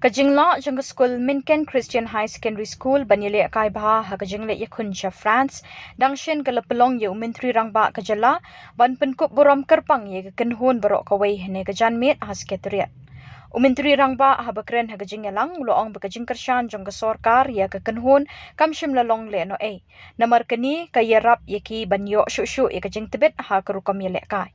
Kajingla jang Skul Myngken Christian High Secondary School Ialehkai bha ha kajingle Khuncha France dangshen kalapelong ye Menteri rangba kajala ban Pynkup Burom kerpang ye Kynhun barok kawai ne kajan met hasketuriat Menteri rangba ha bakren ha kajingelang loong bakajing kershan jang Sorkar ye Kynhun kam shimlalong le no namar kani kayerap ye ki banyo shushu ye kajing tibet ha karukam Ialehkai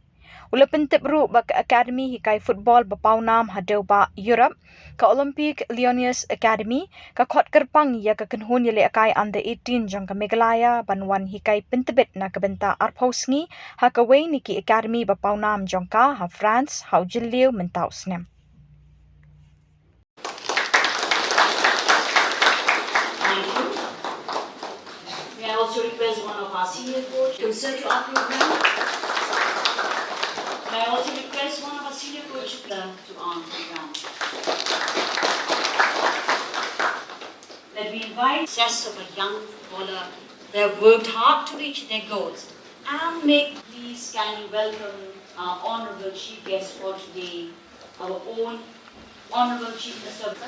Ulapan tibru bak Academy hikai Phutbol bapau nam hadeu ba Europe ka Olympic Leonis Academy ka khot kerpang ya ka Kynhun Ialehkai under 18 jang ka Meghalaya banwan hikai pentebet na kabenta arpausngi ha ka wei niki Academy bapau nam jang ka ha France Khhuborjylla mentau snem. Thank you. May I also request one of our senior coach to consult to our program. May I also request one of our senior coaches to our program. Let me invite success of a young footballer. They have worked hard to reach their goals. And please kindly welcome our honorable chief guest for today, our own honorable chief Mr.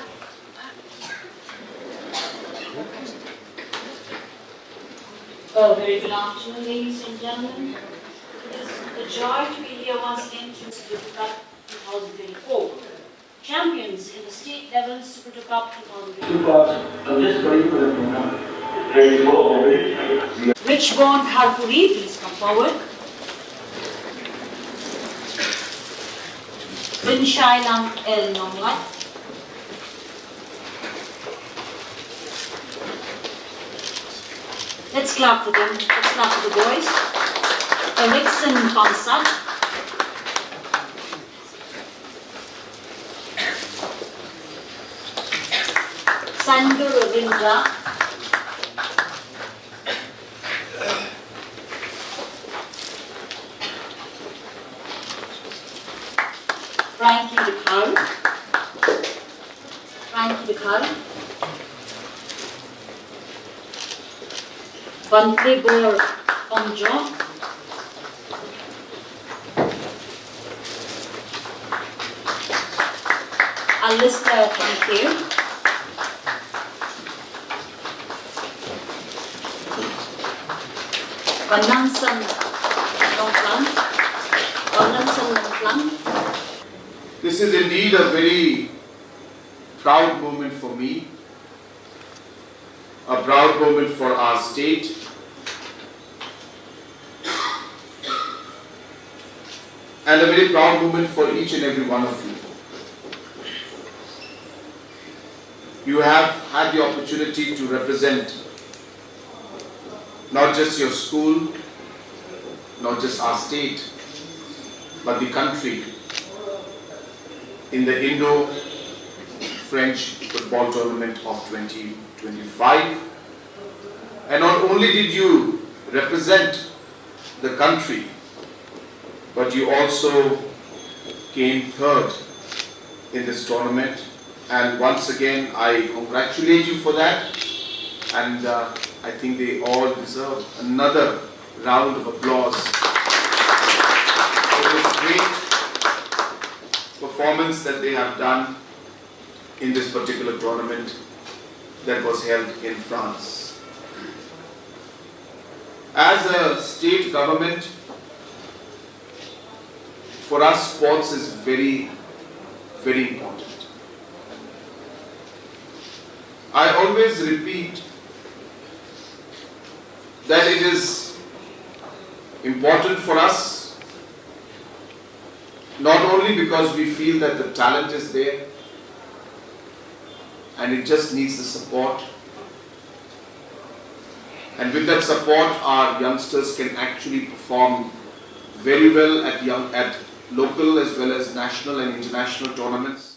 Very good afternoon, ladies and gentlemen. It is a joy to be here once again to Super Cup 2024. Champions in the state level Super Cup 2024. Richborn Kharpuri, please come forward. Shillong El Nonglat. Let's clap for them. Let's clap for the boys. Erikson Kamsat. Sandu Ravindra. Frankie Dekhal. Khubor Khomjo. Alistair, thank you. Vanangsan Longklang. This is indeed a very proud moment for me, a proud moment for our state, and a very proud moment for each and every one of you. You have had the opportunity to represent not just your school, not just our state, but the country in the Indo-French football tournament of 2025. And not only did you represent the country, but you also came third in this tournament. And once again, I congratulate you for that. And I think they all deserve another round of applause for this great performance that they have done in this particular tournament that was held in France. As a state government, for us sports is very, very important. I always repeat that it is important for us, not only because we feel that the talent is there and it just needs the support, and with that support our youngsters can actually perform very well at local as well as national and international tournaments.